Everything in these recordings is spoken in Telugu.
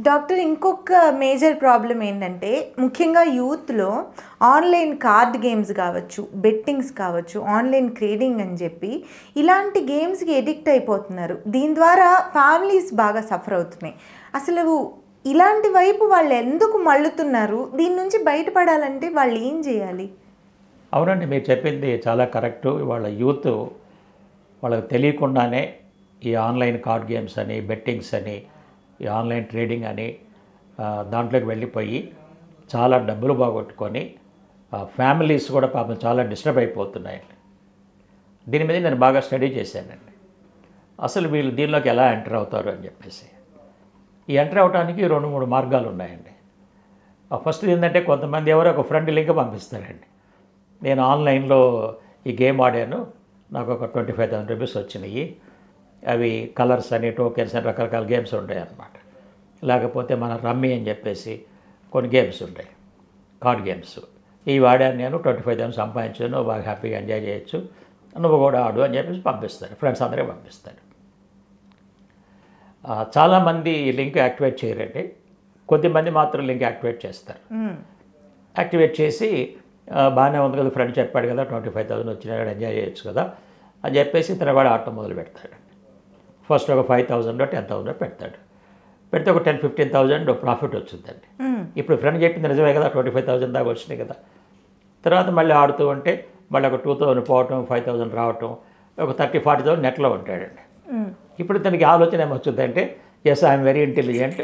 డాక్టర్ ఇంకొక మేజర్ ప్రాబ్లం ఏంటంటే ముఖ్యంగా యూత్లో ఆన్లైన్ కార్డ్ గేమ్స్ కావచ్చు, బెట్టింగ్స్ కావచ్చు, ఆన్లైన్ ట్రేడింగ్ అని చెప్పి ఇలాంటి గేమ్స్కి ఎడిక్ట్ అయిపోతున్నారు. దీని ద్వారా ఫ్యామిలీస్ బాగా సఫర్ అవుతున్నాయి. అసలు ఇలాంటి వైపు వాళ్ళు ఎందుకు మళ్ళుతున్నారు? దీని నుంచి బయటపడాలంటే వాళ్ళు ఏం చేయాలి? అవునండి, మీరు చెప్పింది చాలా కరెక్టు. వాళ్ళ యూత్ వాళ్ళకి తెలియకుండానే ఈ ఆన్లైన్ కార్డ్ గేమ్స్ అని, బెట్టింగ్స్ అని, ఈ ఆన్లైన్ ట్రేడింగ్ అని దాంట్లోకి వెళ్ళిపోయి చాలా డబ్బులు బాగొట్టుకొని ఫ్యామిలీస్ కూడా పాపం చాలా డిస్టర్బ్ అయిపోతున్నాయండి. దీని మీద నేను బాగా స్టడీ చేశానండి. అసలు వీళ్ళు దీనిలోకి ఎలా ఎంటర్ అవుతారు అని చెప్పేసి. ఈ ఎంటర్ అవడానికి 2-3 మార్గాలు ఉన్నాయండి. ఫస్ట్ ఏంటంటే కొంతమంది ఎవరో ఒక ఫ్రెండ్ లింక్ పంపిస్తారండి. నేను ఆన్లైన్లో ఈ గేమ్ ఆడాను, నాకు ఒక 25,000 రూపీస్ వచ్చినాయి, అవి కలర్స్ అని, టోకెన్స్ అని రకరకాల గేమ్స్ ఉంటాయి అన్నమాట. లేకపోతే మన రమ్మీ అని చెప్పేసి కొన్ని గేమ్స్ ఉంటాయి, కార్డ్ గేమ్స్. ఇవి ఆడాను, నేను 25,000 సంపాదించాను, బాగా హ్యాపీగా ఎంజాయ్ చేయొచ్చు, నువ్వు కూడా ఆడు అని చెప్పేసి పంపిస్తాడు. ఫ్రెండ్స్ అందరే పంపిస్తాడు. చాలామంది ఈ లింక్ యాక్టివేట్ చేయరండి, కొద్దిమంది మాత్రం లింక్ యాక్టివేట్ చేస్తారు. యాక్టివేట్ చేసి బాగానే ఉంది కదా, ఫ్రెండ్ చెప్పాడు కదా 25,000 వచ్చినా ఎంజాయ్ చేయొచ్చు కదా అని చెప్పేసి తర్వాత ఆడటం మొదలు పెడతాడు. ఫస్ట్ ఒక 5,000 10,000 పెడతాడు. పెడితే ఒక 10-15,000 ప్రాఫిట్ వచ్చిందండి. ఇప్పుడు ఫ్రెండ్ చెప్పింది నిజమే కదా, 25,000 దాకా వచ్చినాయి కదా. తర్వాత మళ్ళీ ఆడుతూ ఉంటే మళ్ళీ ఒక 2,000 పోవటం, 5,000 రావటం, ఒక 30-40,000 నెట్లో ఉంటాడండి. ఇప్పుడు తనకి ఆలోచన ఏమొచ్చుందంటే, ఎస్ ఐఎమ్ వెరీ ఇంటెలిజెంట్,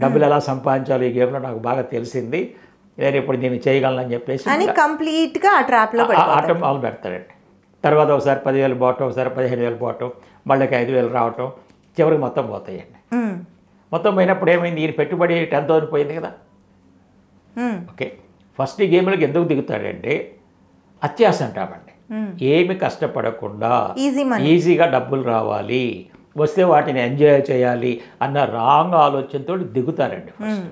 డబ్బులు ఎలా సంపాదించాలి ఈ గేమ్లో నాకు బాగా తెలిసింది, నేను ఇప్పుడు దీన్ని చేయగలనని చెప్పేసి కంప్లీట్గా ఆ ట్రాప్లో ఆట మొదలు పెడతాడండి. తర్వాత ఒకసారి 10,000 పోవటం, ఒకసారి 15,000 పోవటం, మళ్ళీ 5,000 రావటం, చివరికి మొత్తం పోతాయండి. మొత్తం పోయినప్పుడు ఏమైంది, ఈయన పెట్టుబడి 10,000 పోయింది కదా. ఓకే, ఫస్ట్ ఈ గేమ్లోకి ఎందుకు దిగుతాడంటే అత్యాశ అంటామండి. ఏమి కష్టపడకుండా ఈజీగా డబ్బులు రావాలి, వస్తే వాటిని ఎంజాయ్ చేయాలి అన్న రాంగ్ ఆలోచనతో దిగుతారండి ఫస్ట్.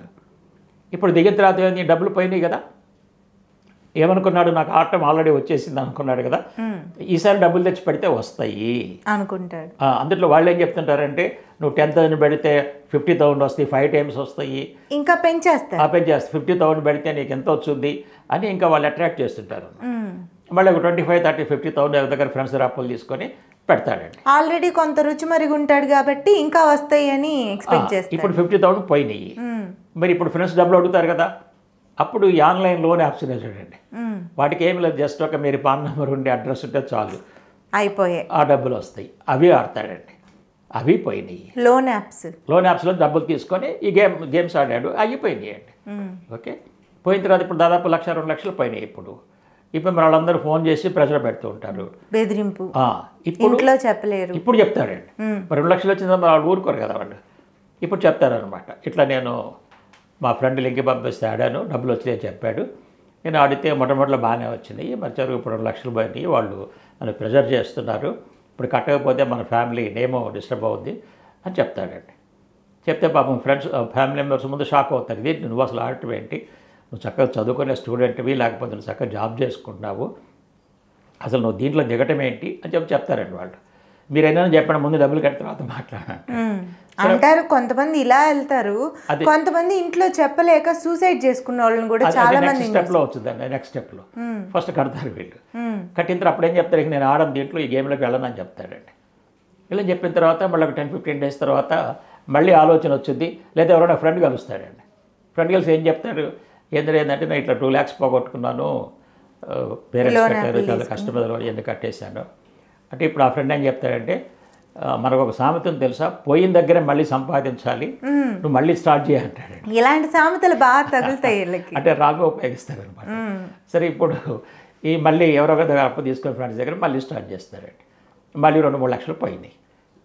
ఇప్పుడు దిగిన తర్వాత డబ్బులు పోయినాయి కదా, ఏమనుకున్నాడు, నాకు ఆటం ఆల్రెడీ వచ్చేసింది అనుకున్నాడు కదా, ఈసారి డబ్బులు తెచ్చి పెడితే వస్తాయి అనుకుంటాడు. అందులో వాళ్ళు ఏం చెప్తుంటారంటే, నువ్వు 10,000 పెడితే 50,000 వస్తాయి, 5 times వస్తాయి, ఇంకా పెంచేస్తారు. 50,000 పెడితే నీకు ఎంత వచ్చింది అని ఇంకా వాళ్ళు అట్రాక్ట్ చేస్తుంటారు. మళ్ళీ ఒక 25,000, 30,000, 50,000 ఎవరి దగ్గర ఫ్రెండ్స్ అప్పులు తీసుకొని పెడతాడండి. ఆల్రెడీ కొంత రుచి మరిగి ఉంటాడు కాబట్టి ఇంకా వస్తాయి అని ఎక్స్పెక్ట్ చేస్తాడు. ఇప్పుడు 50,000 పోయినాయి, మరి ఇప్పుడు ఫ్రెండ్స్ డబ్బులు అడుగుతారు కదా, అప్పుడు ఈ ఆన్లైన్ లోన్ యాప్స్ చూడండి, వాటికి ఏమి లేదు, జస్ట్ ఒక మీరు పాన్ నెంబర్ ఉండి అడ్రస్ ఉంటే చాలు, అయిపోయాయి, ఆ డబ్బులు వస్తాయి. అవి ఆడతాడండి, అవి పోయినాయి. లోన్ యాప్స్లో డబ్బులు తీసుకొని ఈ గేమ్స్ ఆడాడు, అయిపోయినాయి అండి. ఓకే, పోయిన తర్వాత ఇప్పుడు దాదాపు 1,00,000-2 లక్షలు పోయినాయి. ఇప్పుడు మరి వాళ్ళందరూ ఫోన్ చేసి ప్రెషర్ పెడుతూ ఉంటారు, బెదిరింపు. ఇప్పుడు చెప్పలేరు, ఇప్పుడు చెప్తాడండి. మరి 2 లక్షలు వచ్చిందా మరి వాళ్ళు ఊరుకోరు కదా వాళ్ళు. ఇప్పుడు చెప్తారనమాట, ఇట్లా నేను మా ఫ్రెండ్ లింక్ పంపిస్తే ఆడాను, డబ్బులు వచ్చినాయి చెప్పాడు, నేను ఆడితే మొట్టమొదటిలో బాగానే వచ్చినాయి, మరి చదువు ఇప్పుడు 2 లక్షలు పోయినాయి, వాళ్ళు నన్ను ప్రెజర్ చేస్తున్నారు, ఇప్పుడు కట్టకపోతే మన ఫ్యామిలీ నేమో డిస్టర్బ్ అవుద్ది అని చెప్తాడండి. చెప్తే పాపం ఫ్రెండ్స్ ఫ్యామిలీ మెంబర్స్ ముందు షాక్ అవుతారు, ఇది నువ్వు అసలు ఆడటం ఏంటి, నువ్వు చక్కగా చదువుకునే స్టూడెంట్వి, లేకపోతే నువ్వు చక్కగా జాబ్ చేసుకుంటున్నావు, అసలు నువ్వు దీంట్లో దిగటం ఏంటి అని చెప్తారండి వాళ్ళు. మీరైనా చెప్పండి, ముందు డబ్బులు కట్టిన తర్వాత మాట్లాడండి అంటారు. కొంతమంది ఇలా వెళ్తారు, కొంతమంది ఇంట్లో చెప్పలేక సూసైడ్ చేసుకున్న వాళ్ళని కూడా చాలా మంది. స్టెప్లో వచ్చిందండి, నెక్స్ట్ స్టెప్లో ఫస్ట్ కడతారు వీళ్ళు. కట్టిన తర్వాత అప్పుడు ఏం చెప్తారు, ఇక నేను ఆడను దీంట్లో, ఈ గేమ్లోకి వెళ్ళను అని చెప్తాడండి. ఇలా చెప్పిన తర్వాత మళ్ళీ ఒక 10-15 days తర్వాత మళ్ళీ ఆలోచన వచ్చింది, లేదా ఎవరైనా ఫ్రెండ్ కలుస్తాడండి. ఫ్రెండ్ కలిసి ఏం చెప్తాడు, ఏంటంటే నేను ఇట్లా 2 lakhs పోగొట్టుకున్నాను, పేరెంట్స్ కట్టారు, చాలా కష్టపడి ఎందుకు కట్టేశాను అంటే, ఇప్పుడు ఆ ఫ్రెండ్ ఏం చెప్తాడంటే, మనకు ఒక సామెతను తెలుసా, పోయిన దగ్గరే మళ్ళీ సంపాదించాలి, నువ్వు మళ్ళీ స్టార్ట్ చేయంటాడు. ఇలాంటి సామెతలు బాగా తగులుతాయి అంటే రాగా ఉపయోగిస్తారు అనమాట. సరే, ఇప్పుడు ఈ మళ్ళీ ఎవరో దగ్గర అప్పు తీసుకొని ఫ్రెండ్స్ దగ్గర మళ్ళీ స్టార్ట్ చేస్తారండి. మళ్ళీ 2-3 లక్షలు పోయినాయి.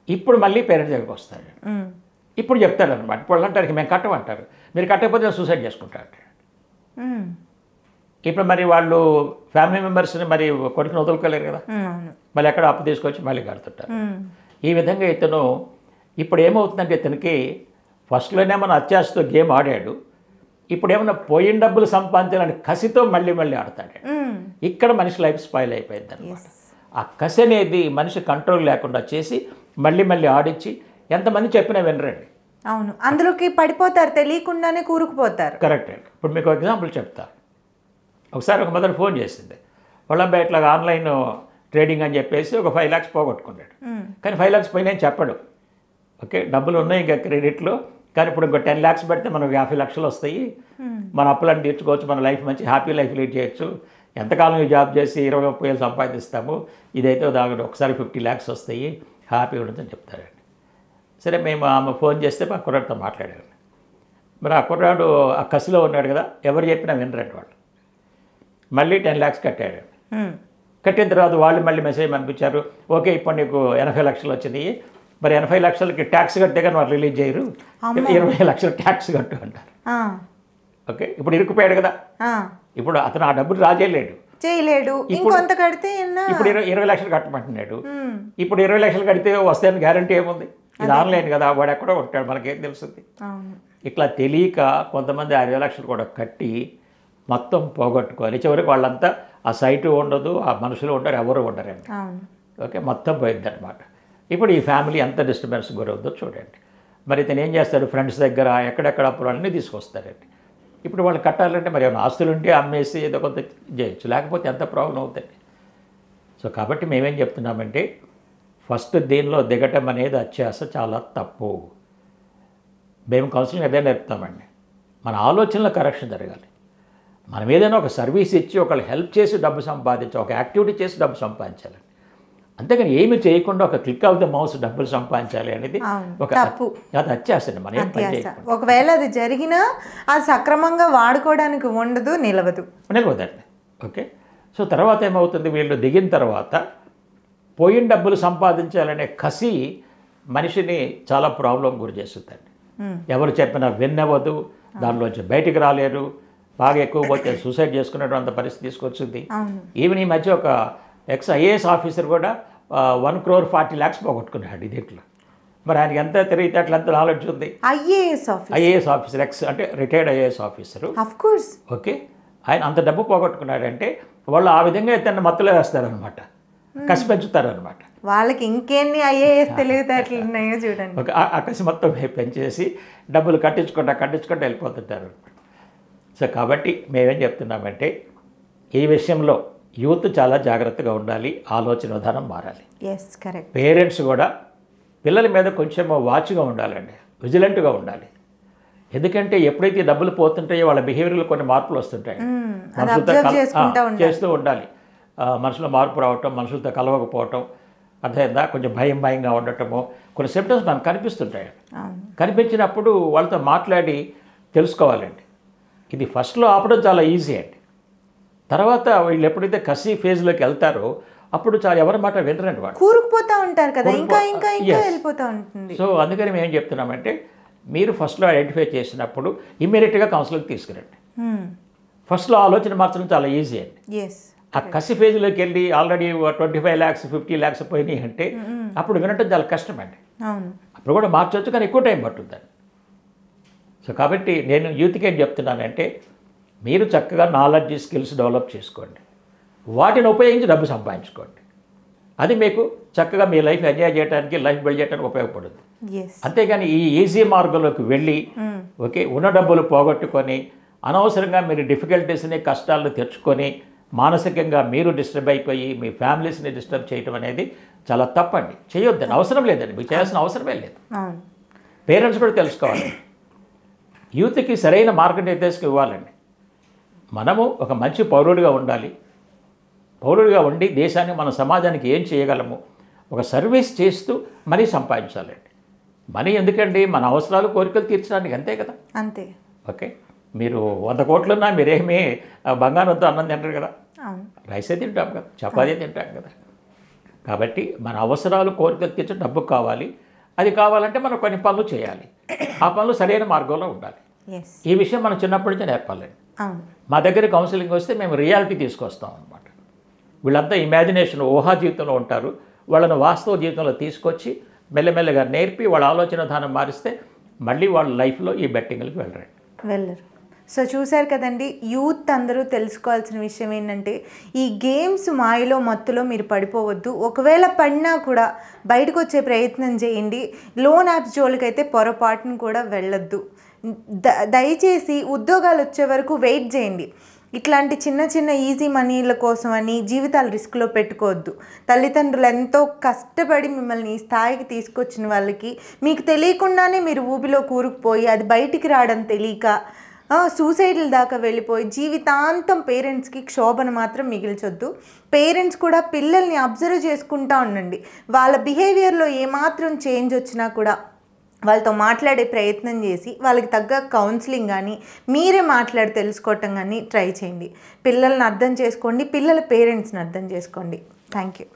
ఇప్పుడు మళ్ళీ పేరెంట్స్ దగ్గరికి వస్తారు. ఇప్పుడు చెప్తాడు అనమాట, ఇప్పుడు అంటారు మేము కట్టమంటారు, మీరు కట్టకపోతే నేను సూసైడ్ చేసుకుంటారు. ఇప్పుడు మరి వాళ్ళు ఫ్యామిలీ మెంబర్స్ని మరి కొడుకుని వదులుకోలేరు కదా, మళ్ళీ ఎక్కడ అప్పు తీసుకొచ్చి మళ్ళీ కడుతుంటారు. ఈ విధంగా ఇతను ఇప్పుడు ఏమవుతుందంటే, ఇతనికి ఫస్ట్లోనే మన అత్యాశతో గేమ్ ఆడాడు, ఇప్పుడు ఏమన్నా పోయిన డబ్బులు సంపాదించాలని కసితో మళ్ళీ ఆడతాడు. ఇక్కడ మనిషి లైఫ్ స్పాయిల్ అయిపోయింది అనమాట. ఆ కసి అనేది మనిషి కంట్రోల్ లేకుండా చేసి మళ్ళీ ఆడించి, ఎంతమంది చెప్పినా వినరండి. అవును, అందులోకి పడిపోతారు, తెలియకుండానే కూరుకుపోతారు. కరెక్ట్ అండి. ఇప్పుడు మీకు ఎగ్జాంపుల్ చెప్తా. ఒకసారి ఒక మదర్ ఫోన్ చేసింది, వాళ్ళ అబ్బాయి ఇట్లా ఆన్లైన్ ట్రేడింగ్ అని చెప్పేసి ఒక 5 lakhs పోగొట్టుకున్నాడు. కానీ 5 lakhs పోయినాయని చెప్పడు. ఓకే, డబ్బులు ఉన్నాయి ఇంకా క్రెడిట్లో, కానీ ఇప్పుడు ఇంకో 10 lakhs పెడితే మనకు 50 లక్షలు వస్తాయి, మన అప్పులను తీర్చుకోవచ్చు, మన లైఫ్ మంచి హ్యాపీ లైఫ్ లీడ్ చేయొచ్చు, ఎంతకాలం ఈ జాబ్ చేసి 20-30 ఏళ్ళు సంపాదిస్తాము, ఇదైతే దాని ఒకసారి 50 lakhs వస్తాయి, హ్యాపీగా ఉండొచ్చని చెప్తారండి. సరే, మేము ఆమె ఫోన్ చేస్తే మా కుర్రాడితో మాట్లాడారు. మరి ఆ కుర్రాడు ఆ కసిలో ఉన్నాడు కదా, ఎవరు చెప్పినా వినరండి వాళ్ళు. మళ్ళీ 10 lakhs కట్టాడు. కట్టిన తర్వాత వాళ్ళు మళ్ళీ మెసేజ్ పంపించారు, ఓకే ఇప్పుడు నీకు 80 లక్షలు వచ్చినాయి, మరి 80 లక్షలకి ట్యాక్స్ కట్టే కానీ వాళ్ళు రిలీజ్ చేయరు, 20 లక్షలు ట్యాక్స్ కట్టు అంటారు. ఓకే, ఇప్పుడు ఇరుక్కుపోయాడు కదా, ఇప్పుడు అతను ఆ డబ్బులు చేయలేడు, ఇంకొంత కడితే ఇప్పుడు 20 లక్షలు కట్టమంటున్నాడు. ఇప్పుడు 20 లక్షలు కడితే వస్తాయని గ్యారంటీ ఏముంది? ఇది ఆన్లైన్ కదా, వాడు ఎక్కడో ఉంటాడు, మనకేం తెలుస్తుంది? ఇట్లా తెలియక కొంతమంది 60 లక్షలు కూడా కట్టి మొత్తం పోగొట్టుకోవాలి. చివరికి వాళ్ళంతా ఆ సైటు ఉండదు, ఆ మనుషులు ఉండరు, ఎవరు ఉండరండి. ఓకే, మొత్తం పోయింది అనమాట. ఇప్పుడు ఈ ఫ్యామిలీ ఎంత డిస్టర్బెన్స్ గురవుద్దో చూడండి. మరి ఇతను ఏం చేస్తాడు, ఫ్రెండ్స్ దగ్గర ఎక్కడెక్కడ అప్పులు అన్నీ తీసుకొస్తారండి. ఇప్పుడు వాళ్ళు కట్టాలంటే మరి ఏమైనా ఆస్తులు ఉంటే అమ్మేసి ఏదో కొంత చేయొచ్చు, లేకపోతే ఎంత ప్రాబ్లం అవుతుంది. సో కాబట్టి మేమేం చెప్తున్నామంటే, ఫస్ట్ దీనిలో దిగటం అనేది అత్యాస చాలా తప్పు. మేము కౌన్సిలింగ్ అదే నేర్పుతామండి. మన ఆలోచనలో కరెక్షన్ జరగాలి. మనం ఏదైనా ఒక సర్వీస్ ఇచ్చి ఒకళ్ళు హెల్ప్ చేసి డబ్బు సంపాదించాలి, ఒక యాక్టివిటీ చేసి డబ్బు సంపాదించాలి. అంతేగాని ఏమి చేయకుండా ఒక క్లిక్ ఆఫ్ ద మౌస్ డబ్బులు సంపాదించాలి అనేది ఒక అది అత్యాసండి. మనం ఏం పని చేయకుండా ఒకవేళ అది జరిగినా అది సక్రమంగా వాడుకోవడానికి నిలవదండి. ఓకే, సో తర్వాత ఏమవుతుంది, వీళ్ళు దిగిన తర్వాత పోయిన డబ్బులు సంపాదించాలనే కసి మనిషిని చాలా ప్రాబ్లం గురి చేస్తుందండి. ఎవరు చెప్పినా విన్నవద్దు, దానిలోంచి బయటికి రాలేరు, బాగా ఎక్కువ పోతే సూసైడ్ చేసుకునేటువంటి పరిస్థితి తీసుకొచ్చింది. ఈవెన్ ఈ మధ్య ఒక IAS ఆఫీసర్ కూడా 1,40 lakhs పోగొట్టుకున్నాడు దీంట్లో. మరి ఆయనకి ఎంత తెలివితేటలు, ఎంత నాలెడ్జ్ ఉంది. IAS ఆఫీసర్ అంటే రిటైర్డ్ IAS ఆఫీసరు. ఓకే, ఆయన అంత డబ్బు పోగొట్టుకున్నాడంటే వాళ్ళు ఆ విధంగా ఇతన్ని మత్తులో వేస్తారనమాట, కసి పెంచుతారనమాట. వాళ్ళకి ఇంకెన్ని IAS తెలివితేటలు ఉన్నాయో చూడండి. ఓకే, ఆ కసి మొత్తం పెంచేసి డబ్బులు కట్టించుకుంటూ వెళ్ళిపోతుంటారు. సో కాబట్టి మేమేం చెప్తున్నామంటే, ఈ విషయంలో యూత్ చాలా జాగ్రత్తగా ఉండాలి, ఆలోచన విధానం మారాలి. పేరెంట్స్ కూడా పిల్లల మీద కొంచెం వాచ్గా ఉండాలండి, విజిలెంట్గా ఉండాలి. ఎందుకంటే ఎప్పుడైతే డబ్బులు పోతుంటాయో వాళ్ళ బిహేవియర్లో కొన్ని మార్పులు వస్తుంటాయి. మనుషులతో చేస్తూ ఉండాలి, మనుషుల మార్పు రావటం, మనుషులతో కలవకపోవటం, అర్థమైందా, కొంచెం భయంగా ఉండటము, కొన్ని సిమ్టమ్స్ మనకు కనిపిస్తుంటాయి. కనిపించినప్పుడు వాళ్ళతో మాట్లాడి తెలుసుకోవాలండి. ఇది ఫస్ట్లో ఆపడం చాలా ఈజీ అండి. తర్వాత వీళ్ళు ఎప్పుడైతే కసి ఫేజ్లోకి వెళ్తారో అప్పుడు చాలా ఎవరి మాట వినరండి, వాళ్ళు కూరుకుపోతూ ఉంటారు కదా, ఇంకా వెళ్ళిపోతూ ఉంటుంది. సో అందుకని మేము ఏం చెప్తున్నామంటే, మీరు ఫస్ట్లో ఐడెంటిఫై చేసినప్పుడు ఇమ్మీడియట్గా కౌన్సిలింగ్కి తీసుకురండి. ఫస్ట్లో ఆలోచన మార్చడం చాలా ఈజీ అండి. ఆ కసి ఫేజ్లోకి వెళ్ళి ఆల్రెడీ 25 lakhs 50 lakhs పోయినాయి అంటే అప్పుడు వినటం చాలా కష్టం అండి. అప్పుడు కూడా మార్చవచ్చు, కానీ ఎక్కువ టైం పట్టుద్దండి. సో కాబట్టి నేను యూత్కి ఏం చెప్తున్నానంటే, మీరు చక్కగా నాలెడ్జ్ స్కిల్స్ డెవలప్ చేసుకోండి, వాటిని ఉపయోగించి డబ్బు సంపాదించుకోండి. అది మీకు చక్కగా మీ లైఫ్ ఎంజాయ్ చేయడానికి, లైఫ్ బిల్డ్ చేయడానికి ఉపయోగపడుతుంది. అంతేగాని ఈ ఈజీ మార్గంలోకి వెళ్ళి ఓకే ఉన్న డబ్బులు పోగొట్టుకొని అనవసరంగా మీరు డిఫికల్టీస్ని, కష్టాలను తెచ్చుకొని మానసికంగా మీరు డిస్టర్బ్ అయిపోయి మీ ఫ్యామిలీస్ని డిస్టర్బ్ చేయడం అనేది చాలా తప్పండి. చేయొద్దని అవసరం లేదండి, మీకు చేయాల్సిన అవసరమే లేదు. పేరెంట్స్ కూడా తెలుసుకోవాలి, యూత్కి సరైన మార్గనిర్దేశం ఇవ్వాలండి. మనము ఒక మంచి పౌరుడిగా ఉండాలి, పౌరుడిగా ఉండి దేశానికి, మన సమాజానికి ఏం చేయగలము, ఒక సర్వీస్ చేస్తూ మనీ సంపాదించాలండి. మనీ ఎందుకండి, మన అవసరాలు కోరికలు తీర్చడానికి, అంతే కదా. అంతే. ఓకే, మీరు 100 కోట్లున్నా మీరేమీ బంగారంతో అన్నం తింటారు కదా, రైసే తింటాం కదా, చపాతీ తింటాం కదా. కాబట్టి మన అవసరాలు కోరికలు తీర్చే డబ్బు కావాలి. అది కావాలంటే మనం కొన్ని పనులు చేయాలి, ఆ పనులు సరైన మార్గంలో ఉండాలి. ఈ విషయం మనం చిన్నప్పటి నుంచే నేర్పాలండి. మా దగ్గర కౌన్సిలింగ్ వస్తే మేము రియాలిటీ తీసుకొస్తాం అన్నమాట. వీళ్ళంతా ఇమాజినేషన్, ఊహా జీవితంలో ఉంటారు, వాళ్ళని వాస్తవ జీవితంలో తీసుకొచ్చి మెల్లమెల్లగా నేర్పి వాళ్ళ ఆలోచన విధానం మారిస్తే మళ్ళీ వాళ్ళ లైఫ్లో ఈ బెట్టింగ్లకు వెళ్ళరు. సో చూశారు కదండి, యూత్ అందరూ తెలుసుకోవాల్సిన విషయం ఏంటంటే ఈ గేమ్స్ మాయలో మత్తులో మీరు పడిపోవద్దు. ఒకవేళ పడినా కూడా బయటకు వచ్చే ప్రయత్నం చేయండి. లోన్ యాప్స్ జోలికైతే పొరపాటును కూడా వెళ్ళొద్దు. దయచేసి ఉద్యోగాలు వచ్చే వరకు వెయిట్ చేయండి. ఇట్లాంటి చిన్న చిన్న ఈజీ మనీల కోసం అని జీవితాలు రిస్క్లో పెట్టుకోవద్దు. తల్లిదండ్రులు ఎంతో కష్టపడి మిమ్మల్ని ఈ స్థాయికి తీసుకొచ్చిన వాళ్ళకి మీకు తెలియకుండానే మీరు ఊబిలో కూరుకుపోయి అది బయటికి రావడం తెలియక సూసైడ్ల దాకా వెళ్ళిపోయి జీవితాంతం పేరెంట్స్కి క్షోభను మాత్రం మిగిల్చొద్దు. పేరెంట్స్ కూడా పిల్లల్ని అబ్జర్వ్ చేసుకుంటూ ఉండండి. వాళ్ళ బిహేవియర్లో ఏమాత్రం చేంజ్ వచ్చినా కూడా వాళ్ళతో మాట్లాడే ప్రయత్నం చేసి వాళ్ళకి తగ్గ కౌన్సిలింగ్ కానీ మీరే మాట్లాడి తెలుసుకోవటం కానీ ట్రై చేయండి. పిల్లల్ని అర్థం చేసుకోండి, పిల్లల పేరెంట్స్ని అర్థం చేసుకోండి. Thank you.